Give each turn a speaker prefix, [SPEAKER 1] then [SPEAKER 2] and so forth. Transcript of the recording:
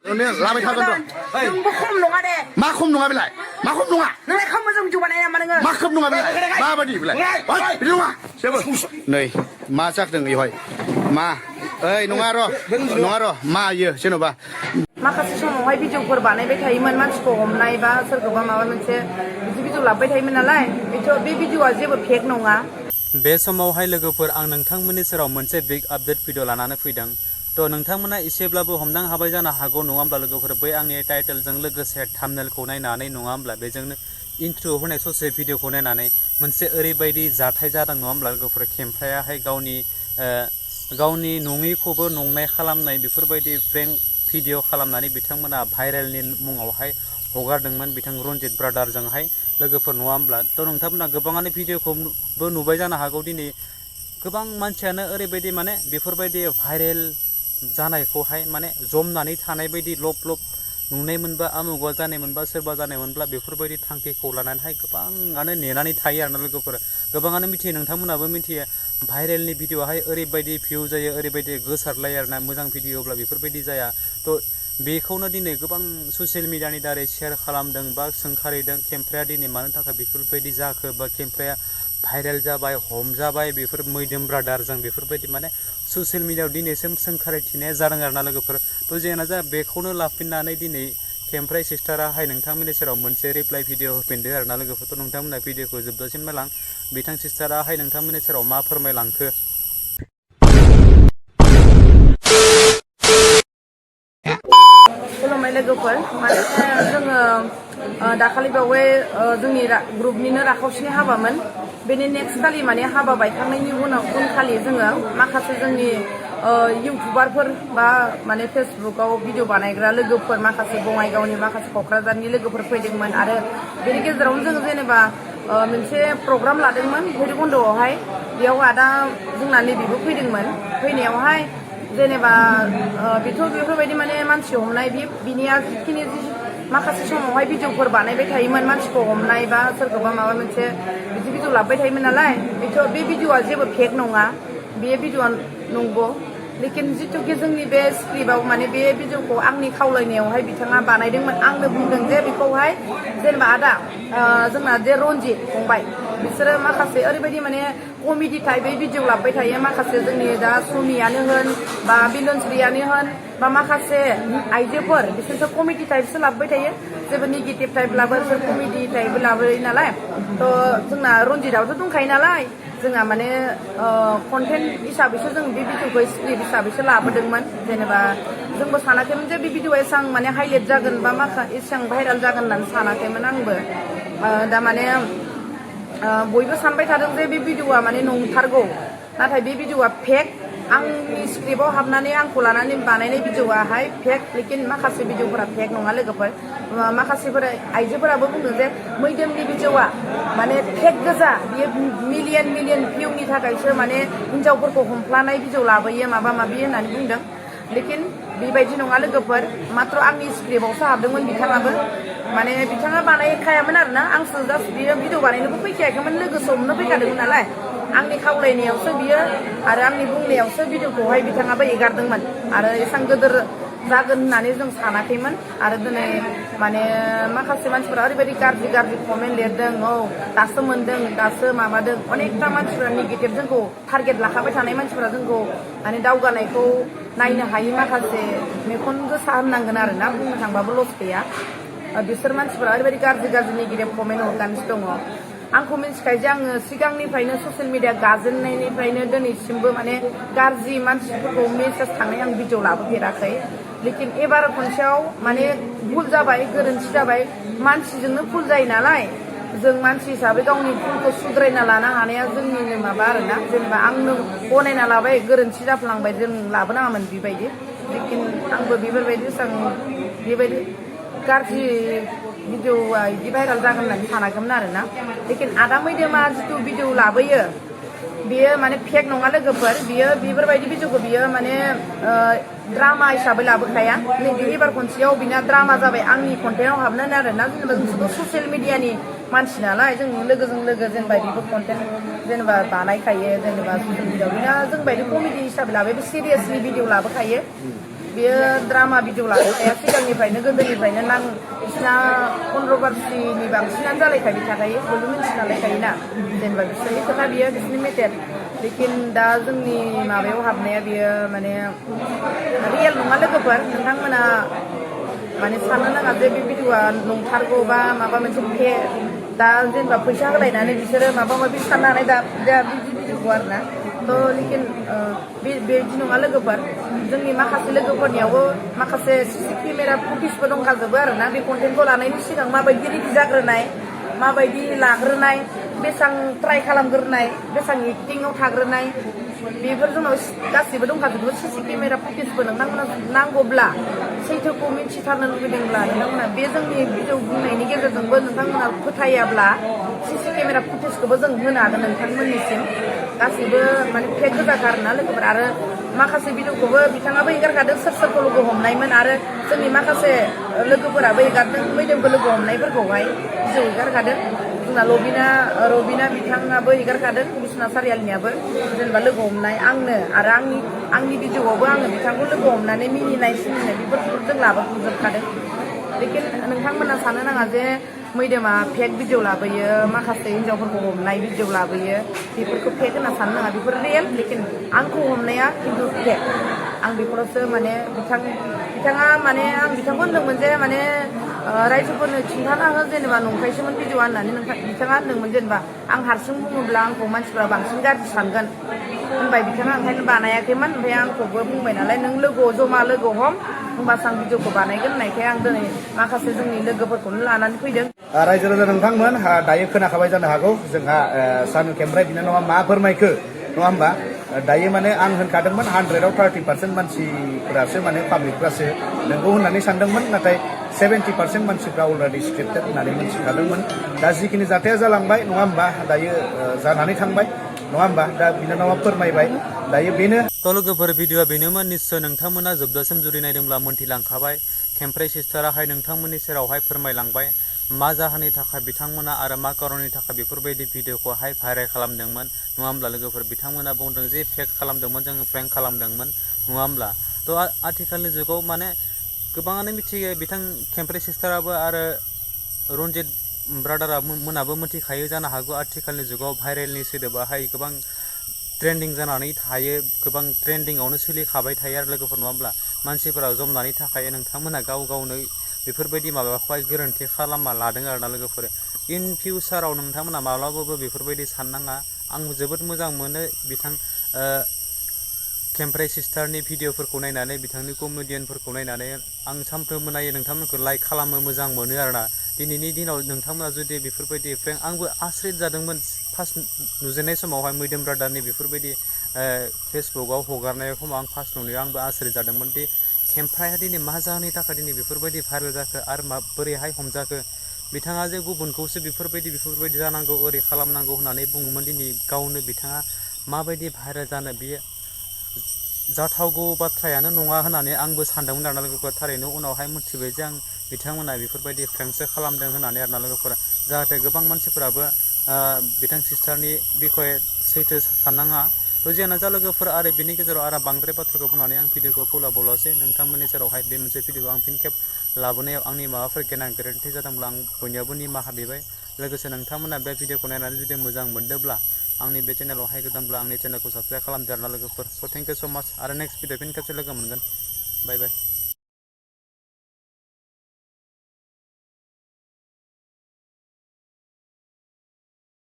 [SPEAKER 1] เนี่ยลาไปทำกันต่อ
[SPEAKER 2] มึงคมลงอ่ะเด้
[SPEAKER 1] มาคมลงอ่ะไปไหนมาคมลงอ่ะ
[SPEAKER 2] นั่นแหละเขามาจุบันเนี่ยมันเงิน
[SPEAKER 1] มาคมลงอ่ะไปไหนมาบัดนี้ไปไหนไปลงอ่ะเชื่อป่ะนี่มาจากหนึ่งอีหอยมาเอ้ยนุ่งอะไรนุ่งอะไรมาเยอะใช่ไหมป่ะ
[SPEAKER 2] माखासे समावहाय भिडिअफोर बानायबाय थायोमोन मानसिखौ हमनाय बा सोरखौबा माबा मोनसे बिदि भिडिअ लाबोबाय थायोमोन नालाय बे भिडिअआ जेबो फेक नङा
[SPEAKER 3] बे समावहाय लोगोफोर आं नोंथांमोननि सेराव मोनसे बिग आपडेट भिडिअ लानानै फैदों थ' नोंथांमोना एसेब्लाबो हमदां हाबाय जानो हागौ नङा होमब्ला लोगोफोर बै आंनि टाइटेलजों लोगोसे थाम्बनेलखौ नायनानै नङा होमब्ला बेजोंनो इन्ट्र होनाय ससे भिडिअखौ नायनानै मोनसे ओरैबायदि जाथाय जादों नङा होमब्ला लोगोफोर खेमफ्रायाहाय गावनि नङैखौबो नंनाय खालामनाय बेफोरबायदि प्रेंक भिडिअ खालामनानै बिथांमोना भाइरेलनि मुङावहाय हगारदोंमोन बिथां रनजित ब्रादारजोंहाय लोगोफोर नङा होमब्ला थ' नोंथांमोना गोबाङानो भिडिअखौबो नुबाय जानो हागौ दिनै गोबां मानसियानो ओरैबायदि माने बेफोरबायदि भाइरेल जानायखौहाय माने जमनानै थानाय बायदि लब लब नुनाय मोनबा आमुगा जानाय मोनबा सोरबा जानाय मोनब्ला बेफोरबायदि थांखिखौ लानानैहाय गोबाङानो नेनानै थायो आरोना लोगोफोर गोबाङानो मिथियो नोंथांमोनाबो मिथियो भाइरेलनि भिडिअआहाय ओरैबायदि भिउ जायो ओरैबायदि गोसारलायो आरोना मोजां भिडिअब्ला बेफोरबायदि जाया थ' बेखौनो दिनै गोबां ससियेल मिडियानि दारै शेयार खालामदों बा सोंखारिदों खेमफ्राया दिनै मानो थाखाय बेफोरबायदि जाखो बा खेमफ्राया भाइरेल जाबाय हमजाबाय बेफोर मैदोम ब्रादारजों बेफोरबायदि माने ससियेल मिडियाआव दिनैसिम सोंखारिथिनाया जादों आरोना लोगोफोर थ' जेना जा बेखौनो लाफिननानै दिनै खेमफ्राय सिस्टाराहाय नोंथांमोननि सेराव मोनसे रिप्लाइ भिडिअ होफिनदो आरोना लोगोफोर थ' नोंथांमोना भिडिअखौ जोबजासिम नायलां बिथां सिस्टाराहाय नोंथांमोननि सेराव मा फोरमायलांखो
[SPEAKER 2] खुलुमबाय लोगोफोर माने जोङो दाखालि बावै जोंनि ग्रुपनिनो राखावसिनि हाबामोन बेनि नेक्स्ट खालि माने हाबा बायखांनायनि उनखालि जोङो माखासे जोंनि इउटुबारफोर बा माने फेसबुकाव भिडिअ बानायग्रा लोगोफोर माखासे बङाइगावनि माखासे क'क्राझारनि लोगोफोर फैदोंमोन आरो बेनि गेजेरावनो जोङो जेनेबा मोनसे प्रग्राम लादोंमोन भैरबकुन्द'आवहाय बेयाव आदा जोंना नैबेबो फैदोंमोन फैनायावहाय जेनेबा बेथ' बेफोरबायदि माने मानसि हमनाय बिनिया जिखिनि माखासे समावहाय भिडिअफोर बानायबाय थायोमोन मानसिखौ हमनाय बा सोरखौबा माबा मोनसे बिदि भिडिअ लाबोबाय थायोमोन नालाय बे भिडिअआ जेबो फेक नङा बे भिडिअआ नंगौ लेकिन जिथुखि जोंनि बे स्क्रिप्टआव माने बे भिडिअखौ आंनि खावलायनायावहाय बिथाङा बानायदोंमोन आंनो बुंदों जे बेखौहाय जेनेबा आदा जोंना जे रनजित फंबाय बिसोरो माखासे ओरैबायदि माने कमेडि टाइपै भिडिअ लाबोबाय थायो माखासे जोंनि दा सुमियानो होन बा बिलनस्रियानो होन बा माखासे आइजोफोर बिसोरथ' कमेडि टाइपसो लाबोबाय थायो जेबो नेगेटिभ टाइप लाबो बिसोर कमेडि टाइपबो लाबोयो नालाय थ' जोंना रनजितआवथ' दंखायो नालाय जोंहा माने कन्टेन्ट हिसाबैसो जों बे भिडिअखौ स्क्रिप्ट हिसाबैसो लाबोदोंमोन जेनेबा जोंबो सानाखैमोन जे बे भिडिअआ एसां माने हाइलाइट जागोन बा एसां भाइरेल जागोन होननानै सानाखैमोन आंबो दा माने बयबो सानबाय थादों जे बे भिडिअआ माने नंथारगौ नाथाय बे भिडिअआ फेक आंनि स्क्रिप्टआव हाबनानै आंखौ लानानै बानायनाय भिडिअआहाय फेक लेकिन माखासे भिडिअफोरा फेक नङा लोगोफोर माखासेफोरा आइजोफोराबो बुंदों जे मैदोमनि भिडिअआ माने फेक गोजा बियो मिलियन भिउनि थाखायसो माने हिन्जावफोरखौ हमफ्लानाय भिडिअ लाबोयो माबा माबि होननानै बुंदों लेकिन बेबायदि नङा लोगोफोर मात्र आंनि स्क्रिप्टआवसो हाबदोंमोन बिथाङाबो माने बिथाङा बानायखायामोन आरोना आंसो जास्ट बियो भिडिअ बानायनोबो फैखायाखैमोन लोगोसे हमनो फैखादोंमोन नालाय आंनि खावलायनायावसो बियो आरो आंनि बुंनायावसो भिडिअखौहाय बिथाङाबो एगारदोंमोन आरो एसां गोदोर जागोन होननानै जों सानाखैमोन आरो दिनै माने माखासे मानसिफोरा ओरैबायदि गाज्रि कमेन्ट लिरदों औ दासो मोनदों दासो माबादों अनेकथा मानसिफोरा नेगेटिभ जोंखौ टारगेट लाखाबाय थानाय मानसिफोरा जोंखौ माने दावगानायखौ नायनो हायि माखासे मेगन गोसा होननांगोन आरोना बुंनो थांबाबो लस गैया बिसोर मानसिफोरा ओरैबायदि गाज्रि नेगेटिभ कमेन्ट हरगासिनो दङ आंखौ मिथिखायो जे आङो सिगांनिफ्रायनो ससियेल मिडिया गाजेननायनिफ्रायनो दिनैसिमबो माने गाज्रि मानसिफोरखौ मेसेज थांनाय आं भिडिअ लाबोफेराखै लेकिन एबार खनसेयाव माने भुल जाबाय गोरोन्थि जाबाय मानसिजोंनो भुल जायो नालाय जों मानसि हिसाबै गावनि भुलखौ सुद्रायना लानो हानाया जोंनिनो माबा आरोना जेनेबा आंनो गनायना लाबाय गोरोन्थि जाफ्लांबाय जों लाबोनाङामोन बेबायदि लेकिन आंबो बेफोरबायदि बेबायदि गाज्रि भिडिअआ बिदि भाइरेल जागोन होननानै सानाखैमोन आरोना लेकिन आदा मैदोमा जिथु भिडिअ लाबोयो बियो माने फेक नङा लोगोफोर बियो बेफोरबायदि भिडिअखौ बियो माने ड्रामा हिसाबै लाबोखाया नैबे एबार खनसेयाव बिना ड्रामा जाबाय आंनि कन्टेन्टआव हाबनानै आरोना जेनेबा जोंथ' ससियेल मिडियानि मानसि नालाय जों लोगोजों लोगो जेनेबा बेबो कन्टेन्ट जेनेबा बानायखायो जेनेबा ससियेल मिडियाआव बिना जों बायदि कमेडि हिसाबै लाबाय बे सिरियासलि भिडिअ लाबोखायो बेयो ड्रामा भिडिअ लानाया सिगांनिफ्रायनो गोदोनिफ्रायनो बिसिना कन्ट्रभार्सिनि बांसिनानो जालायखाबाय थाखायो बयबो मिथिनालायखायोना जेनेबा बिसोरनि खोथा बियो बिसोरनि मेटेर लेकिन दा जोंनि माबायाव हाबनाया बियो माने रियेल नङा लोगोफोर नोंथांमोना माने साननो नाङा जे बे भिडिअआ नंथारगौ बा माबा मोनसे दा जेनेबा फैसा होलायनानै बिसोरो माबा माबि साननो हानाय दा बिदि भिडिअखौ आरो ना थ' लेकिन बेबायदि नङा लोगोफोर जोंनि माखासे लोगोफोरनियावबो माखासे सिसि केमेरा फुटेजबो दंखाजोबो आरो ना बे कन्टेन्टखौ लानायनि सिगां माबायदि रेडि जाग्रोनाय माबायदि लाग्रोनाय बेसेबां ट्राइ खालामग्रोनाय बेसेबां एक्टिंआव थाग्रोनाय बेफोर जोंनाव गासिबो दंखाजोबो सिसि केमेरा फुटेजबो नोंथांमोना नांगौब्ला सैथोखौ मिथिथारनो लुबैदोंब्ला नोंथांमोना बे जोंनि भिडिअ बुंनायनि गेजेरजोंबो नोंथांमोना फोथायाब्ला सिसि केमेरा फुटेजखौबो जों होनो हागोन नोंथांमोननिसिम गासिबो माने फेक गोजाखा आरोना लोगोफोर आरो माखासे भिडिअखौबो बिथाङाबो एगारखादों सोर सोरखौ लोगो हमनायमोन आरो जोंनि माखासे लोगोफोराबो एगारदों मैदोमखौ लोगो हमनायफोरखौहाय भिडिअ एगारखादों जोंना रबिना बिथाङाबो एगारखादों बिसना सारियालिनियाबो जेनेबा लोगो हमनाय आंनो आरो आंनि भिडिअआवबो आङो बिथांखौ लोगो हमनानै मिनिनाय सिनिनाय बेफोरखौ जों लाबोजोबखादों लेकिन नोंथांमोना साननो नाङा जे मैदोमा फेक भिडिअ लाबोयो माखासे हिन्जावफोरखौ हमनाय भिडिअ लाबोयो बेफोरखौ फेक होनना साननो नाङा बेफोर रियेल लेकिन आंखौ हमनाया खिन्थु फेक आं बेफोरावसो माने बिथाङा माने आं बिथांखौ होनदोंमोन जे माने रायजोफोरनो खिन्थाना हो जेनेबा नंखायसोमोन भिडिअ होननानै बिथाङा होनदोंमोन जेनेबा आं हारसिं बुङोब्ला आंखौ मानसिफ्रा बांसिन गाज्रि सानगोन होनबाय बिथाङा ओंखायनो बानायाखैमोन ओमफ्राय आंखौबो बुंबाय नालाय नों जमा लोगो हम होमबासो आं भिडिअखौ बानायगोन होननायखाय आं दिनै माखासे जोंनि लोगोफोरखौनो लानानै फैदों
[SPEAKER 1] रायजो राजा नोंथांमोन दायो खोनाखाबाय जानो हागौ जोंहा सानु खेमब्राय बिनानावा मा फोरमायखो नङा होमबा दायो माने आं होनखादोंमोन 100आव 30% मानसिफोरासो माने पाब्लिकफ्रासो नोंगौ होननानै सानदोंमोन नाथाय 70% मानसिफ्रा अलरेडि स्क्रिप्टेड होननानै मिथिखादोंमोन दा जिखिनि जाथाया जालांबाय नङा होमबा दायो जानानै थांबाय नङा होमबा दा बिनानावा फोरमायबाय दायो बेनो
[SPEAKER 3] थ' लोगोफोर भिडिअआ बेनोमोन निस्सय नोंथांमोना जोबजासिम जुदि नायदोंब्ला मोनथिलांखाबाय खेमफ्राय सिस्टाराहाय नोंथांमोननि सेरावहाय फोरमायलांबाय मा जाहोननि थाखाय बिथांमोना आरो मा खारननि थाखाय बेफोरबायदि भिडिअखौहाय भाइरेल खालामदोंमोन नङा होमब्ला लोगोफोर बिथांमोना बुंदों जे फेक खालामदोंमोन जोङो प्रेंक खालामदोंमोन नङा होमब्ला थ' आथिखालनि जुगाव माने गोबाङानो मिथियो बिथां खेमफ्राय सिस्टाराबो आरो रन्जित ब्रादारा मोनाबो मिथिखायो जानो हागौ आथिखालनि जुगाव भाइरेलनि सोदोबाहाय गोबां ट्रेन्डिं जानानै थायो गोबां ट्रेन्डिंआवनो सोलिखाबाय थायो आरो लोगोफोर नङा होमब्ला मानसिफोरा जमनानै थाखायो नोंथांमोना गाव गावनो बेफोरबायदि माबाखौहाय गोरोन्थि खालामना लादों आरोना लोगोफोर इन फिउचाराव नोंथांमोना माब्लाबाबो बेफोरबायदि साननाङा आं जोबोद मोजां मोनो बिथां खेमफ्राय सिस्टारनि भिडिअफोरखौ नायनानै बिथांनि कमेडियानफोरखौ नायनानै आं सानफ्रोमबो नायो नोंथांमोनखौ लाइक खालामो मोजां मोनो आरोना दिनैनि दिनाव नोंथांमोना जुदि बेफोरबायदि फ्रेंक आंबो आसरित जादोंमोन फार्स्ट नुजेननाय समावहाय मैदोम ब्रादारनि बेफोरबायदि फेसबुकआव हगारनाय समाव आं फार्स्ट नुनायाव आंबो आसरित जादोंमोन दि खेमफ्राया दिनै मा जाहोननि थाखाय दिनै बेफोरबायदि भाइरेल जाखो आरो बोरैहाय हमजाखो बिथाङा जे गुबुनखौसो बेफोरबायदि जानांगौ ओरै खालामनांगौ होननानै बुङोमोन दिनै गावनो बिथाङा माबायदि भाइरेल जानो बियो जाथावगौ बाथ्रायानो नङा होननानै आंबो सानदोंमोन आरोना लोगोफोर थारैनो उनावहाय मिथिबाय जे आं बिथांमोना बेफोरबायदि फ्रेंकसो खालामदों होननानै आरोना लोगोफोर जाहाथे गोबां मानसिफोराबो बिथां सिस्टारनि बिखय सैथो साननाङा थ' जियानो जा लोगोफोर आरो बिनि गेजेराव आरो बांद्राय बाथ्राखौ बुंनानै आं भिडिअखौ फोलावबावलासै नोंथांमोननि सेरावहाय बे मोनसे भिडिअखौ आं फिन खेब लाबोनायाव आंनि माबाफोर गेना गोरोन्थि जादोंब्ला आं बयनियावबो निमाहा बिबाय लोगोसे नोंथांमोना बे भिडिअखौ नायनानै जुदि मोजां मोनदोंब्ला आंनि बे चेनेलावहाय गोदानब्ला आंनि चेनेलखौ साबस्क्राइब खालामदो आरोना लोगोफोर स' थेंक इउ स' माच आरो नेक्स्ट भिडिअ फिन खेबसे लोगो मोनगोन बाय बाय